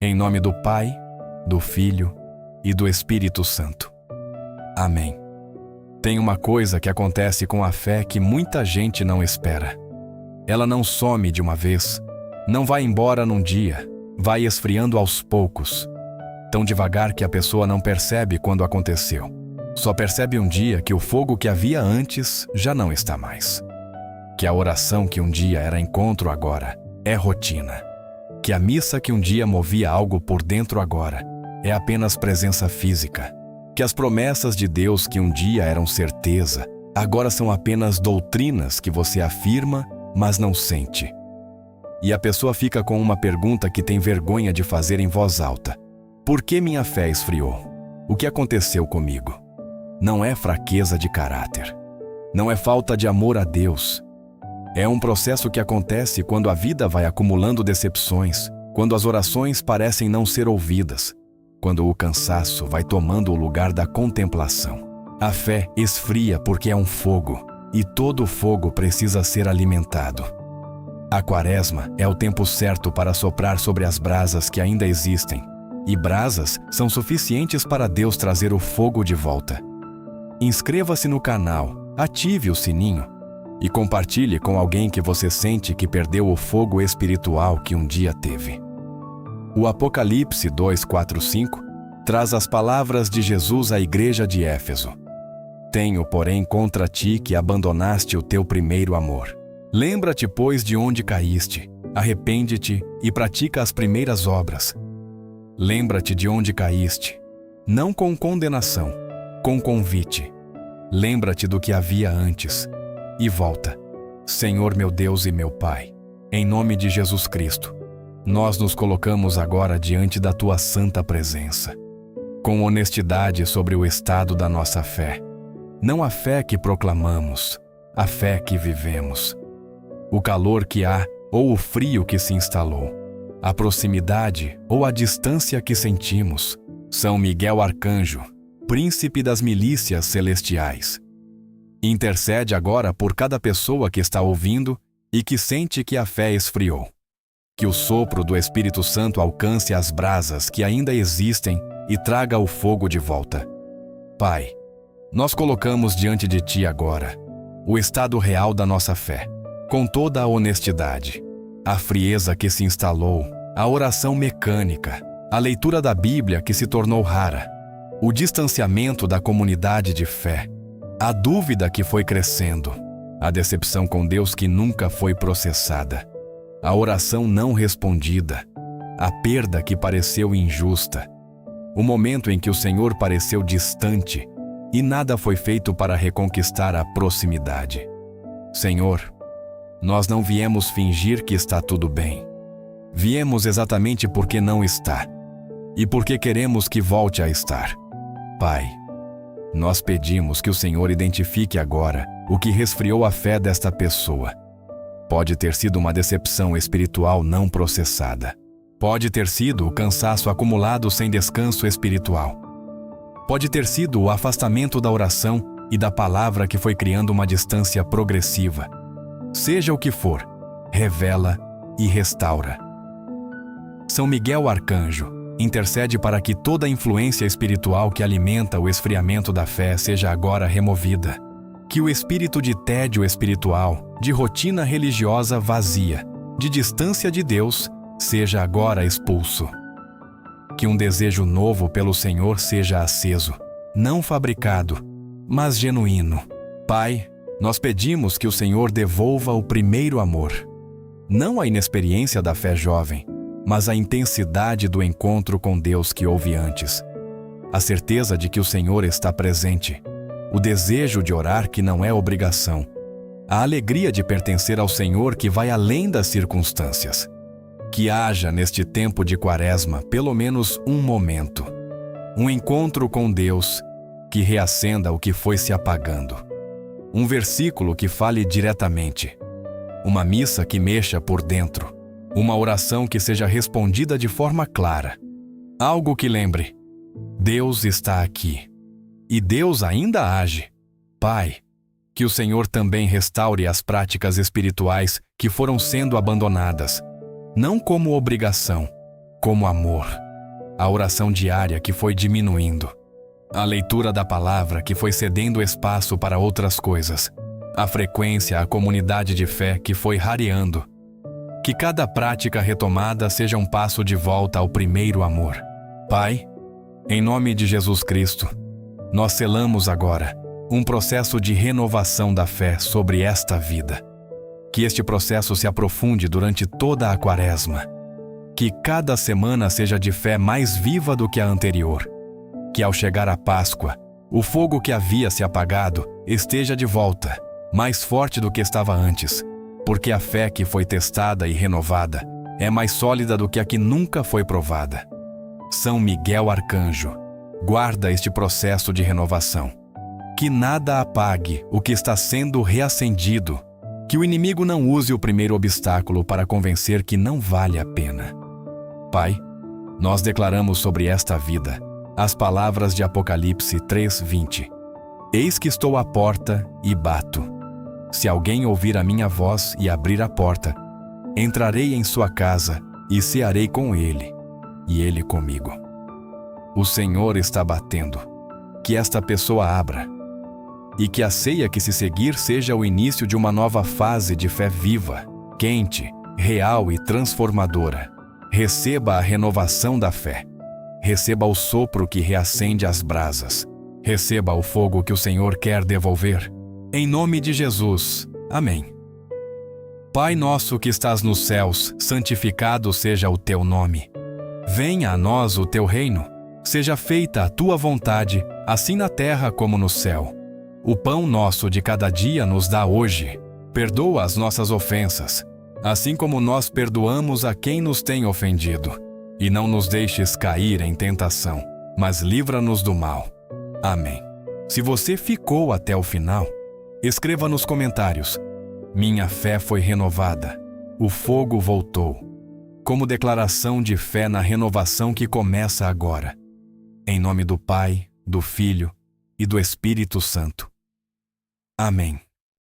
Em nome do Pai, do Filho e do Espírito Santo. Amém. Tem uma coisa que acontece com a fé que muita gente não espera. Ela não some de uma vez, não vai embora num dia, vai esfriando aos poucos. Tão devagar que a pessoa não percebe quando aconteceu. Só percebe um dia que o fogo que havia antes já não está mais. Que a oração que um dia era encontro agora é rotina. Que a missa que um dia movia algo por dentro agora é apenas presença física. Que as promessas de Deus que um dia eram certeza, agora são apenas doutrinas que você afirma, mas não sente. E a pessoa fica com uma pergunta que tem vergonha de fazer em voz alta. Por que minha fé esfriou? O que aconteceu comigo? Não é fraqueza de caráter. Não é falta de amor a Deus. É um processo que acontece quando a vida vai acumulando decepções, quando as orações parecem não ser ouvidas, quando o cansaço vai tomando o lugar da contemplação. A fé esfria porque é um fogo, e todo fogo precisa ser alimentado. A Quaresma é o tempo certo para soprar sobre as brasas que ainda existem, e brasas são suficientes para Deus trazer o fogo de volta. Inscreva-se no canal, ative o sininho e compartilhe com alguém que você sente que perdeu o fogo espiritual que um dia teve. O Apocalipse 2:4-5 traz as palavras de Jesus à igreja de Éfeso. Tenho, porém, contra ti que abandonaste o teu primeiro amor. Lembra-te, pois, de onde caíste, arrepende-te e pratica as primeiras obras. Lembra-te de onde caíste, não com condenação, com convite. Lembra-te do que havia antes e volta. Senhor meu Deus e meu Pai, em nome de Jesus Cristo, nós nos colocamos agora diante da Tua santa presença, com honestidade sobre o estado da nossa fé. Não a fé que proclamamos, a fé que vivemos. O calor que há ou o frio que se instalou, a proximidade ou a distância que sentimos. São Miguel Arcanjo, príncipe das milícias celestiais. Intercede agora por cada pessoa que está ouvindo e que sente que a fé esfriou. Que o sopro do Espírito Santo alcance as brasas que ainda existem e traga o fogo de volta. Pai, nós colocamos diante de Ti agora o estado real da nossa fé, com toda a honestidade, a frieza que se instalou, a oração mecânica, a leitura da Bíblia que se tornou rara, o distanciamento da comunidade de fé, a dúvida que foi crescendo, a decepção com Deus que nunca foi processada, a oração não respondida, a perda que pareceu injusta, o momento em que o Senhor pareceu distante e nada foi feito para reconquistar a proximidade. Senhor, nós não viemos fingir que está tudo bem. Viemos exatamente porque não está e porque queremos que volte a estar. Pai, nós pedimos que o Senhor identifique agora o que resfriou a fé desta pessoa. Pode ter sido uma decepção espiritual não processada. Pode ter sido o cansaço acumulado sem descanso espiritual. Pode ter sido o afastamento da oração e da palavra que foi criando uma distância progressiva. Seja o que for, revela e restaura. São Miguel Arcanjo, intercede para que toda a influência espiritual que alimenta o esfriamento da fé seja agora removida. Que o espírito de tédio espiritual, de rotina religiosa vazia, de distância de Deus, seja agora expulso. Que um desejo novo pelo Senhor seja aceso, não fabricado, mas genuíno. Pai, nós pedimos que o Senhor devolva o primeiro amor. Não a inexperiência da fé jovem, mas a intensidade do encontro com Deus que houve antes. A certeza de que o Senhor está presente. O desejo de orar que não é obrigação. A alegria de pertencer ao Senhor que vai além das circunstâncias. Que haja neste tempo de Quaresma pelo menos um momento. Um encontro com Deus que reacenda o que foi se apagando. Um versículo que fale diretamente. Uma missa que mexa por dentro. Uma oração que seja respondida de forma clara. Algo que lembre: Deus está aqui. E Deus ainda age. Pai, que o Senhor também restaure as práticas espirituais que foram sendo abandonadas, não como obrigação, como amor, a oração diária que foi diminuindo, a leitura da palavra que foi cedendo espaço para outras coisas, a frequência, a comunidade de fé que foi rareando. Que cada prática retomada seja um passo de volta ao primeiro amor. Pai, em nome de Jesus Cristo, nós selamos agora um processo de renovação da fé sobre esta vida. Que este processo se aprofunde durante toda a Quaresma. Que cada semana seja de fé mais viva do que a anterior. Que ao chegar a Páscoa, o fogo que havia se apagado esteja de volta, mais forte do que estava antes, porque a fé que foi testada e renovada é mais sólida do que a que nunca foi provada. São Miguel Arcanjo, guarda este processo de renovação. Que nada apague o que está sendo reacendido, que o inimigo não use o primeiro obstáculo para convencer que não vale a pena. Pai, nós declaramos sobre esta vida as palavras de Apocalipse 3:20. Eis que estou à porta e bato. Se alguém ouvir a minha voz e abrir a porta, entrarei em sua casa e cearei com ele, e ele comigo. O Senhor está batendo. Que esta pessoa abra. E que a ceia que se seguir seja o início de uma nova fase de fé viva, quente, real e transformadora. Receba a renovação da fé. Receba o sopro que reacende as brasas. Receba o fogo que o Senhor quer devolver. Em nome de Jesus. Amém. Pai nosso que estás nos céus, santificado seja o teu nome. Venha a nós o teu reino. Seja feita a tua vontade, assim na terra como no céu. O pão nosso de cada dia nos dá hoje. Perdoa as nossas ofensas, assim como nós perdoamos a quem nos tem ofendido. E não nos deixes cair em tentação, mas livra-nos do mal. Amém. Se você ficou até o final, escreva nos comentários: minha fé foi renovada, o fogo voltou, como declaração de fé na renovação que começa agora. Em nome do Pai, do Filho e do Espírito Santo. Amém.